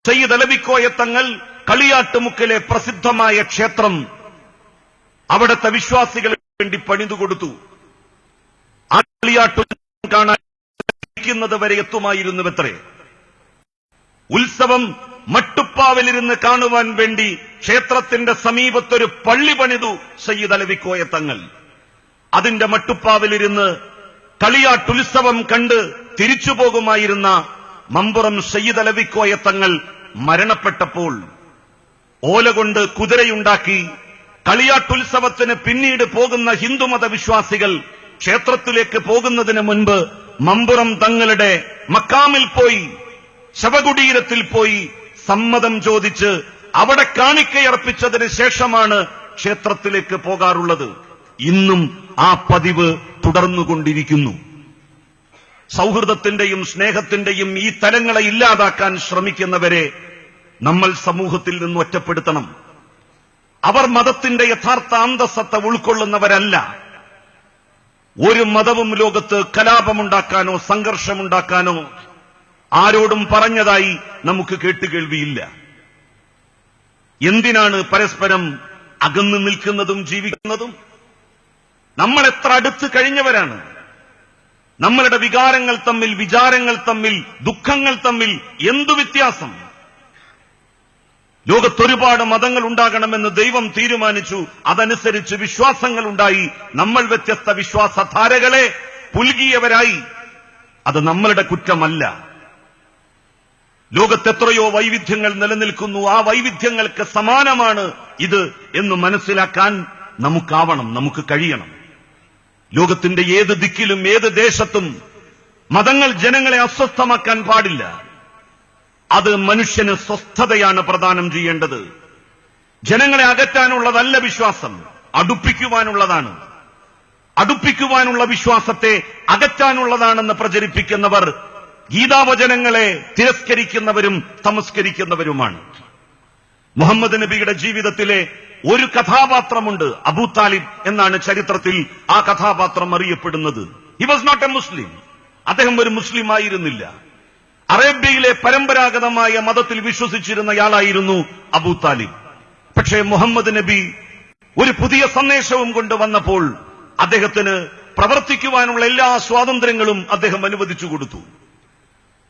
സയ്യിദ് അലവിക്കോയ തങ്ങൾ കളിയാട്ടുമുക്കിലെ പ്രസിദ്ധമായ ക്ഷേത്രം അവിടുത്തെ വിശ്വാസികൾക്ക് വേണ്ടി പണിതുകൊടുത്തു. ആ കളിയാട്ടു കാണാൻ വരെ എത്തുമായിരുന്നുവത്രേ. ഉത്സവം മട്ടുപ്പാവിലിരുന്ന് കാണുവാൻ വേണ്ടി ക്ഷേത്രത്തിന്റെ സമീപത്തൊരു പള്ളി പണിതു സയ്യിദ് അലവിക്കോയ തങ്ങൾ. അതിന്റെ മട്ടുപ്പാവിലിരുന്ന് കളിയാട്ടുത്സവം കണ്ട് തിരിച്ചു പോകുമായിരുന്ന മമ്പുറം സയ്യിദ് അലവിക്കോയ തങ്ങൾ മരണപ്പെട്ടപ്പോൾ ഓല കൊണ്ട് കുതിരയുണ്ടാക്കി കളിയാട്ടുത്സവത്തിന് പിന്നീട് പോകുന്ന ഹിന്ദുമത വിശ്വാസികൾ ക്ഷേത്രത്തിലേക്ക് പോകുന്നതിന് മുൻപ് മമ്പുറം തങ്ങളുടെ മക്കാമിൽ പോയി, ശവകുടീരത്തിൽ പോയി സമ്മതം ചോദിച്ച് അവിടെ കാണിക്കയർപ്പിച്ചതിന് ശേഷമാണ് ക്ഷേത്രത്തിലേക്ക് പോകാറുള്ളത്. ഇന്നും ആ പതിവ് തുടർന്നുകൊണ്ടിരിക്കുന്നു. സൗഹൃദത്തിന്റെയും സ്നേഹത്തിന്റെയും ഈ തലങ്ങളെ ഇല്ലാതാക്കാൻ ശ്രമിക്കുന്നവരെ നമ്മൾ സമൂഹത്തിൽ നിന്ന് ഒറ്റപ്പെടുത്തണം. അവർ മതത്തിന്റെ യഥാർത്ഥ അന്തസ്സത്ത ഉൾക്കൊള്ളുന്നവരല്ല. ഒരു മതവും ലോകത്ത് കലാപമുണ്ടാക്കാനോ സംഘർഷമുണ്ടാക്കാനോ ആരോടും പറഞ്ഞതായി നമുക്ക് കേട്ടുകേൾവിയില്ല. എന്തിനാണ് പരസ്പരം അകന്നു നിൽക്കുന്നതും ജീവിക്കുന്നതും? നമ്മൾ എത്ര അടുത്ത് കഴിഞ്ഞവരാണ്. നമ്മളുടെ വികാരങ്ങൾ തമ്മിൽ, വിചാരങ്ങൾ തമ്മിൽ, ദുഃഖങ്ങൾ തമ്മിൽ എന്തു വ്യത്യാസം? ലോകത്തൊരുപാട് മതങ്ങൾ ഉണ്ടാകണമെന്ന് ദൈവം തീരുമാനിച്ചു. അതനുസരിച്ച് വിശ്വാസങ്ങൾ ഉണ്ടായി. നമ്മൾ വ്യത്യസ്ത വിശ്വാസധാരകളെ പുൽകിയവരായി. അത് നമ്മളുടെ കുറ്റമല്ല. ലോകത്തെത്രയോ വൈവിധ്യങ്ങൾ നിലനിൽക്കുന്നു. ആ വൈവിധ്യങ്ങൾക്ക് സമാനമാണ് ഇത് എന്ന് മനസ്സിലാക്കാൻ നമുക്കാവണം, നമുക്ക് കഴിയണം. ലോകത്തിന്റെ ഏത് ദിക്കിലും ഏത് ദേശത്തും മതങ്ങൾ ജനങ്ങളെ അസ്വസ്ഥമാക്കാൻ പാടില്ല. അത് മനുഷ്യന് സ്വസ്ഥതയാണ് പ്രദാനം ചെയ്യേണ്ടത്. ജനങ്ങളെ അകറ്റാനുള്ളതല്ല വിശ്വാസം, അടുപ്പിക്കുവാനുള്ളതാണ്. അടുപ്പിക്കുവാനുള്ള വിശ്വാസത്തെ അകറ്റാനുള്ളതാണെന്ന് പ്രചരിപ്പിക്കുന്നവർ ഗീതാവചനങ്ങളെ തിരസ്കരിക്കുന്നവരും തമസ്കരിക്കുന്നവരുമാണ്. മുഹമ്മദ് നബിയുടെ ജീവിതത്തിലെ ഒരു കഥാപാത്രമുണ്ട്, അബൂ താലിബ് എന്നാണ് ചരിത്രത്തിൽ ആ കഥാപാത്രം അറിയപ്പെടുന്നത്. He was not a Muslim. അദ്ദേഹം ഒരു മുസ്ലിം ആയിരുന്നില്ല. അറേബ്യയിലെ പരമ്പരാഗതമായ മതത്തിൽ വിശ്വസിച്ചിരുന്നയാളായിരുന്നു അബൂ താലിബ്. പക്ഷേ മുഹമ്മദ് നബി ഒരു പുതിയ സന്ദേശവും കൊണ്ടുവന്നപ്പോൾ അദ്ദേഹത്തിന് പ്രവർത്തിക്കുവാനുള്ള എല്ലാ സ്വാതന്ത്ര്യങ്ങളും അദ്ദേഹം അനുവദിച്ചു കൊടുത്തു.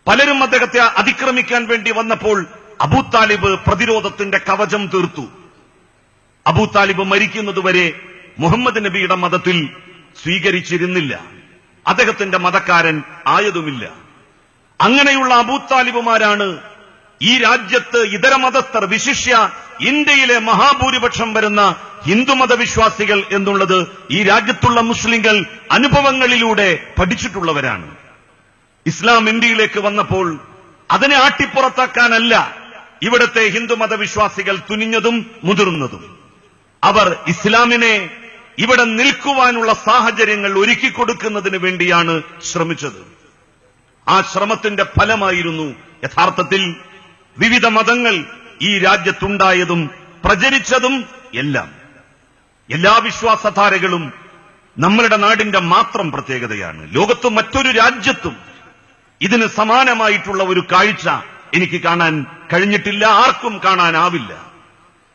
പലരും അദ്ദേഹത്തെ അതിക്രമിക്കാൻ വേണ്ടി വന്നപ്പോൾ അബൂ താലിബ് പ്രതിരോധത്തിന്റെ കവചം തീർത്തു. അബൂ താലിബ് മരിക്കുന്നതുവരെ മുഹമ്മദ് നബിയുടെ മതത്തിൽ സ്വീകരിച്ചിരുന്നില്ല. അദ്ദേഹത്തിന്റെ മതക്കാരൻ ആയതുമില്ല. അങ്ങനെയുള്ള അബൂ താലിബുമാരാണ് ഈ രാജ്യത്ത് ഇതര മതസ്ഥർ, വിശിഷ്യ ഇന്ത്യയിലെ മഹാഭൂരിപക്ഷം വരുന്ന ഹിന്ദുമത വിശ്വാസികൾ എന്നുള്ളത് ഈ രാജ്യത്തുള്ള മുസ്ലിങ്ങൾ അനുഭവങ്ങളിലൂടെ പഠിച്ചിട്ടുള്ളവരാണ്. ഇസ്ലാം ഇന്ത്യയിലേക്ക് വന്നപ്പോൾ അതിനെ ആട്ടിപ്പുറത്താക്കാനല്ല ഇവിടുത്തെ ഹിന്ദുമത വിശ്വാസികൾ തുനിഞ്ഞതും മുതിർന്നതും. അവർ ഇസ്ലാമിനെ ഇവിടെ നിൽക്കുവാനുള്ള സാഹചര്യങ്ങൾ ഒരുക്കിക്കൊടുക്കുന്നതിന് വേണ്ടിയാണ് ശ്രമിച്ചത്. ആ ശ്രമത്തിന്റെ ഫലമായിരുന്നു യഥാർത്ഥത്തിൽ വിവിധ മതങ്ങൾ ഈ രാജ്യത്തുണ്ടായതും പ്രചരിച്ചതും എല്ലാം. എല്ലാ വിശ്വാസധാരകളും നമ്മളുടെ നാടിന്റെ മാത്രം പ്രത്യേകതയാണ്. ലോകത്ത് മറ്റൊരു രാജ്യത്തും ഇതിന് സമാനമായിട്ടുള്ള ഒരു കാഴ്ച എനിക്ക് കാണാൻ കഴിഞ്ഞിട്ടില്ല, ആർക്കും കാണാനാവില്ല.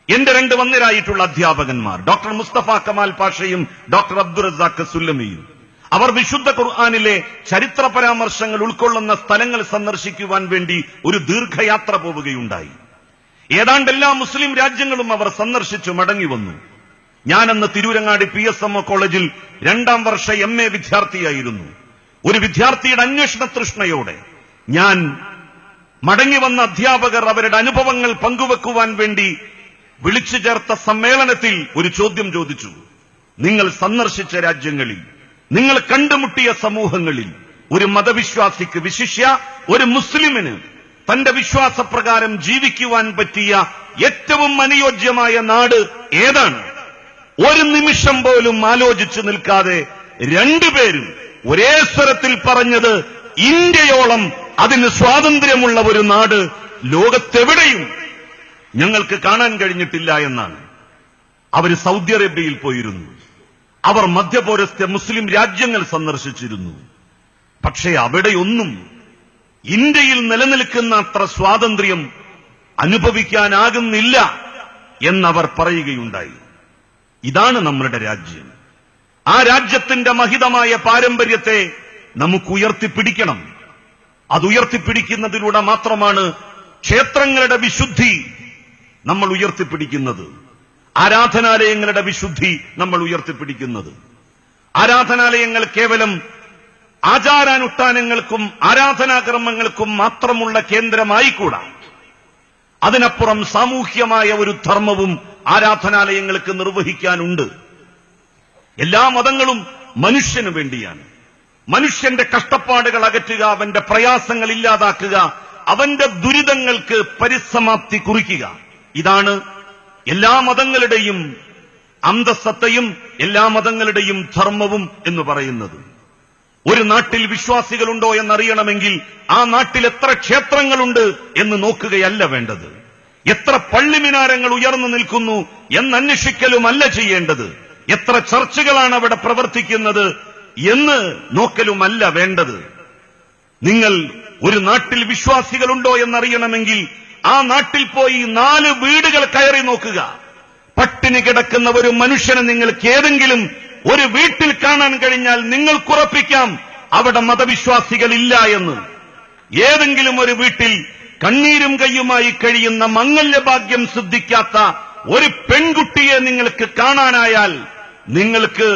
എന്റെ രണ്ട് വന്ദ്യരായിട്ടുള്ള അധ്യാപകന്മാർ ഡോക്ടർ മുസ്തഫ കമാൽ പാഷയും ഡോക്ടർ അബ്ദുൾ റസാഖ് സുല്ലമിയും, അവർ വിശുദ്ധ ഖുർആനിലെ ചരിത്ര പരാമർശങ്ങൾ ഉൾക്കൊള്ളുന്ന സ്ഥലങ്ങൾ സന്ദർശിക്കുവാൻ വേണ്ടി ഒരു ദീർഘയാത്ര പോവുകയുണ്ടായി. ഏതാണ്ട് എല്ലാ മുസ്ലിം രാജ്യങ്ങളും അവർ സന്ദർശിച്ചു മടങ്ങി വന്നു. ഞാനന്ന് തിരൂരങ്ങാടി PSMO കോളേജിൽ 2ാം വർഷ MA വിദ്യാർത്ഥിയായിരുന്നു. ഒരു വിദ്യാർത്ഥിയുടെ അന്വേഷണ തൃഷ്ണയോടെ ഞാൻ മടങ്ങി വന്ന അധ്യാപകർ അവരുടെ അനുഭവങ്ങൾ പങ്കുവെക്കുവാൻ വേണ്ടി വിളിച്ചു ചേർത്ത സമ്മേളനത്തിൽ ഒരു ചോദ്യം ചോദിച്ചു. നിങ്ങൾ സന്ദർശിച്ച രാജ്യങ്ങളിൽ, നിങ്ങൾ കണ്ടുമുട്ടിയ സമൂഹങ്ങളിൽ ഒരു മതവിശ്വാസിക്ക്, വിശിഷ്യ ഒരു മുസ്ലിമിന് തന്റെ വിശ്വാസപ്രകാരം ജീവിക്കുവാൻ പറ്റിയ ഏറ്റവും അനുയോജ്യമായ നാട് ഏതാണ്? ഒരു നിമിഷം പോലും ആലോചിച്ചു നിൽക്കാതെ രണ്ടുപേരും ഒരേ സ്വരത്തിൽ പറഞ്ഞത് ഇന്ത്യയോളം അതിന് സ്വാതന്ത്ര്യമുള്ള ഒരു നാട് ലോകത്തെവിടെയും ഞങ്ങൾക്ക് കാണാൻ കഴിഞ്ഞിട്ടില്ല എന്നാണ്. അവർ സൗദി അറേബ്യയിൽ പോയിരുന്നു. അവർ മധ്യപൗരസ്ത്യ മുസ്ലിം രാജ്യങ്ങൾ സന്ദർശിച്ചിരുന്നു. പക്ഷേ അവിടെയൊന്നും ഇന്ത്യയിൽ നിലനിൽക്കുന്ന അത്ര സ്വാതന്ത്ര്യം അനുഭവിക്കാനാകുന്നില്ല എന്നവർ പറയുകയുണ്ടായി. ഇതാണ് നമ്മളുടെ രാജ്യം. ആ രാജ്യത്തിന്റെ മഹിതമായ പാരമ്പര്യത്തെ നമുക്ക് ഉയർത്തിപ്പിടിക്കണം. അത് ഉയർത്തിപ്പിടിക്കുന്നതിലൂടെ മാത്രമാണ് ക്ഷേത്രങ്ങളുടെ വിശുദ്ധി നമ്മൾ ഉയർത്തിപ്പിടിക്കുന്നത്, ആരാധനാലയങ്ങളുടെ വിശുദ്ധി നമ്മൾ ഉയർത്തിപ്പിടിക്കുന്നത്. ആരാധനാലയങ്ങൾ കേവലം ആചാരാനുഷ്ഠാനങ്ങൾക്കും ആരാധനാകർമ്മങ്ങൾക്കും മാത്രമുള്ള കേന്ദ്രമായിക്കൂടാ. അതിനപ്പുറം സാമൂഹ്യമായ ഒരു ധർമ്മവും ആരാധനാലയങ്ങൾക്ക് നിർവഹിക്കാനുണ്ട്. എല്ലാ മതങ്ങളും മനുഷ്യന് വേണ്ടിയാണ്. മനുഷ്യന്റെ കഷ്ടപ്പാടുകൾ അകറ്റുക, അവന്റെ പ്രയാസങ്ങൾ ഇല്ലാതാക്കുക, അവന്റെ ദുരിതങ്ങൾക്ക് പരിസമാപ്തി കുറിക്കുക. ഇതാണ് എല്ലാ മതങ്ങളുടെയും അന്തസ്സത്തയും എല്ലാ മതങ്ങളുടെയും ധർമ്മവും എന്ന് പറയുന്നത്. ഒരു നാട്ടിൽ വിശ്വാസികളുണ്ടോ എന്നറിയണമെങ്കിൽ ആ നാട്ടിൽ എത്ര ക്ഷേത്രങ്ങളുണ്ട് എന്ന് നോക്കുകയല്ല വേണ്ടത്, എത്ര പള്ളിമിനാരങ്ങൾ ഉയർന്നു നിൽക്കുന്നു എന്നന്വേഷിക്കലുമല്ല ചെയ്യേണ്ടത്, എത്ര ചർച്ചുകളാണ് അവിടെ പ്രവർത്തിക്കുന്നത് എന്ന് നോക്കലുമല്ല വേണ്ടത്. നിങ്ങൾ ഒരു നാട്ടിൽ വിശ്വാസികളുണ്ടോ എന്നറിയണമെങ്കിൽ ആ നാട്ടിൽ പോയി 4 വീടുകൾ കയറി നോക്കുക. പട്ടിണി കിടക്കുന്ന ഒരു മനുഷ്യനെ നിങ്ങൾക്ക് ഏതെങ്കിലും ഒരു വീട്ടിൽ കാണാൻ കഴിഞ്ഞാൽ നിങ്ങൾക്കുറപ്പിക്കാം അവിടെ മതവിശ്വാസികളില്ല എന്ന്. ഏതെങ്കിലും ഒരു വീട്ടിൽ കണ്ണീരും കയ്യുമായി കഴിയുന്ന മംഗല്യഭാഗ്യം സിദ്ധിക്കാത്ത ഒരു പെൺകുട്ടിയെ നിങ്ങൾക്ക് കാണാനായാൽ നിങ്ങൾക്ക്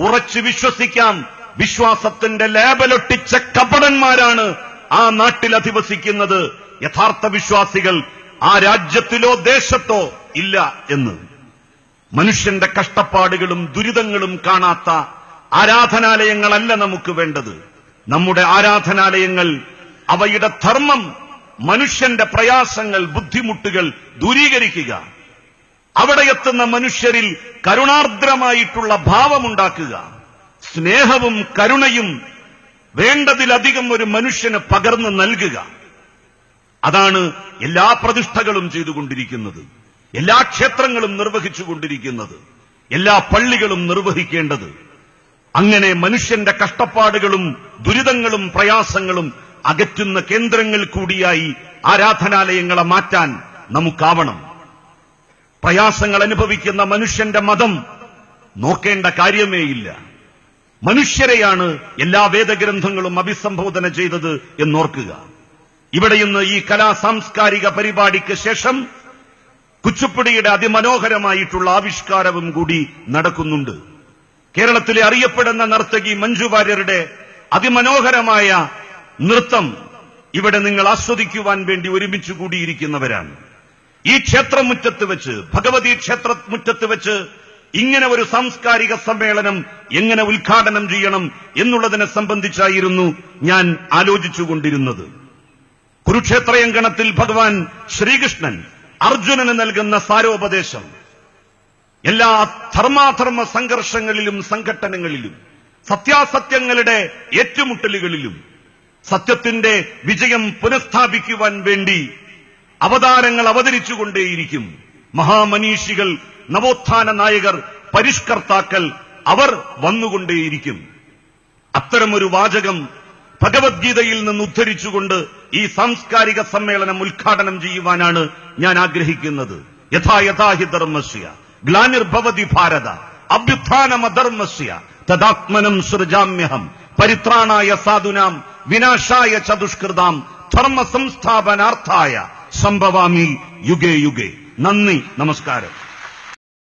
ഉറച്ചു വിശ്വസിക്കാം, വിശ്വാസത്തിന്റെ ലേബലൊട്ടിച്ച കപടന്മാരാണ് ആ നാട്ടിൽ അധിവസിക്കുന്നത്. യഥാർത്ഥ വിശ്വാസികൾ ആ രാജ്യത്തിലോ ദേശത്തോ ഇല്ല എന്ന്. മനുഷ്യന്റെ കഷ്ടപ്പാടുകളും ദുരിതങ്ങളും കാണാത്ത ആരാധനാലയങ്ങളല്ല നമുക്ക് വേണ്ടത്. നമ്മുടെ ആരാധനാലയങ്ങൾ, അവയുടെ ധർമ്മം മനുഷ്യന്റെ പ്രയാസങ്ങൾ, ബുദ്ധിമുട്ടുകൾ ദൂരീകരിക്കുക, അവിടെ എത്തുന്ന മനുഷ്യരിൽ കരുണാർദ്രമായിട്ടുള്ള ഭാവമുണ്ടാക്കുക, സ്നേഹവും കരുണയും വേണ്ടതിലധികം ഒരു മനുഷ്യന് പകർന്നു നൽകുക. അതാണ് എല്ലാ പ്രതിഷ്ഠകളും ചെയ്തുകൊണ്ടിരിക്കുന്നത്, എല്ലാ ക്ഷേത്രങ്ങളും നിർവഹിച്ചുകൊണ്ടിരിക്കുന്നത്, എല്ലാ പള്ളികളും നിർവഹിക്കേണ്ടത്. അങ്ങനെ മനുഷ്യന്റെ കഷ്ടപ്പാടുകളും ദുരിതങ്ങളും പ്രയാസങ്ങളും അകറ്റുന്ന കേന്ദ്രങ്ങൾ കൂടിയായി ആരാധനാലയങ്ങളെ മാറ്റാൻ നമുക്കാവണം. പ്രയാസങ്ങൾ അനുഭവിക്കുന്ന മനുഷ്യന്റെ മതം നോക്കേണ്ട കാര്യമേയില്ല. മനുഷ്യരെയാണ് എല്ലാ വേദഗ്രന്ഥങ്ങളും അഭിസംബോധന ചെയ്തത് എന്നോർക്കുക. ഇവിടെ ഇന്ന് ഈ സാംസ്കാരിക പരിപാടിക്ക് ശേഷം കുച്ചിപ്പുടിയുടെ അതിമനോഹരമായിട്ടുള്ള ആവിഷ്കാരവും കൂടി നടക്കുന്നുണ്ട്. കേരളത്തിലെ അറിയപ്പെടുന്ന നർത്തകി മഞ്ജു വാര്യരുടെ അതിമനോഹരമായ നൃത്തം ഇവിടെ നിങ്ങൾ ആസ്വദിക്കുവാൻ വേണ്ടി ഒരുമിച്ച് കൂടിയിരിക്കുന്നവരാണ്. ഈ ക്ഷേത്രമുറ്റത്ത് വെച്ച്, ഭഗവതി ക്ഷേത്രമുറ്റത്ത് വെച്ച് ഇങ്ങനെ ഒരു സാംസ്കാരിക സമ്മേളനം എങ്ങനെ ഉദ്ഘാടനം ചെയ്യണം എന്നുള്ളതിനെ സംബന്ധിച്ചായിരുന്നു ഞാൻ ആലോചിച്ചുകൊണ്ടിരുന്നത്. കുരുക്ഷേത്രയങ്കണത്തിൽ ഭഗവാൻ ശ്രീകൃഷ്ണൻ അർജുനന് നൽകുന്ന സാരോപദേശം എല്ലാ ധർമാധർമ്മ സംഘർഷങ്ങളിലും സംഘട്ടനങ്ങളിലും സത്യാസത്യങ്ങളുടെ ഏറ്റുമുട്ടലുകളിലും സത്യത്തിന്റെ വിജയം പുനഃസ്ഥാപിക്കുവാൻ വേണ്ടി അവതാരങ്ങൾ അവതരിച്ചുകൊണ്ടേയിരിക്കും. മഹാമനീഷികൾ, നവോത്ഥാന നായകർ, പരിഷ്കർത്താക്കൾ അവർ വന്നുകൊണ്ടേയിരിക്കും. അത്തരമൊരു വാചകം ഭഗവത്ഗീതയിൽ നിന്ന് ഉദ്ധരിച്ചുകൊണ്ട് ഈ സാംസ്കാരിക സമ്മേളനം ഉദ്ഘാടനം ചെയ്യുവാനാണ് ഞാൻ ആഗ്രഹിക്കുന്നത്. യഥാ യഥാ ഹി ധർമ്മസ്യ ഗ്ലാനിർഭവതി ഭാരത അഭ്യുത്ഥാനമധർമ്മസ്യ തദാത്മനം സൃജാമ്യഹം പരിത്രാണായ സാധുനാം വിനാശായ ച ദുഷ്കൃതാം ധർമ്മ സംസ്ഥാപനാർത്ഥായ സംഭവാമി യുഗേ യുഗേ. നന്ദി, നമസ്കാരം.